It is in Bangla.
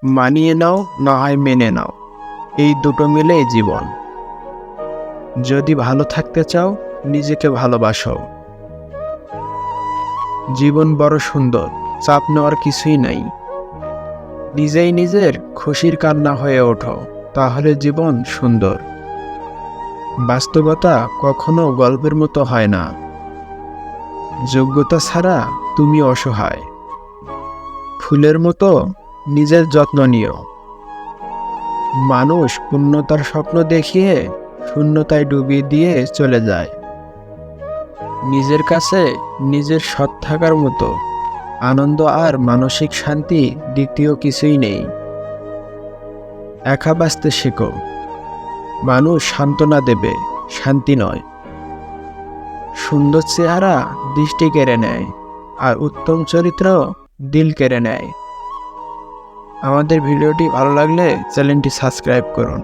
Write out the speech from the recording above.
মানিয়ে নাও না হয় মেনে নাও, এই দুটো মিলেই জীবন। যদি ভালো থাকতে চাও নিজেকে ভালোবাসো। জীবন বড় সুন্দর, চাপ নেওয়ার কিছুই নাই। নিজেই নিজের খুশির কান্না হয়ে ওঠো, তাহলে জীবন সুন্দর। বাস্তবতা কখনো গল্পের মতো হয় না। যোগ্যতা ছাড়া তুমি অসহায়। ফুলের মতো নিজের যত্ন নিও। মানুষ পূর্ণতার স্বপ্ন দেখিয়ে শূন্যতায় ডুবিয়ে দিয়ে চলে যায়। নিজের কাছে নিজের সৎ থাকার মতো আনন্দ আর মানসিক শান্তি দ্বিতীয় কিছুই নেই। একা বাঁচতে শেখো। মানুষ সান্ত্বনা দেবে, শান্তি নয়। সুন্দর চেহারা দৃষ্টি কেড়ে নেয়, আর উত্তম চরিত্র দিল কেড়ে নেয়। আমাদের ভিডিওটি ভালো লাগলে চ্যানেলটি সাবস্ক্রাইব করুন।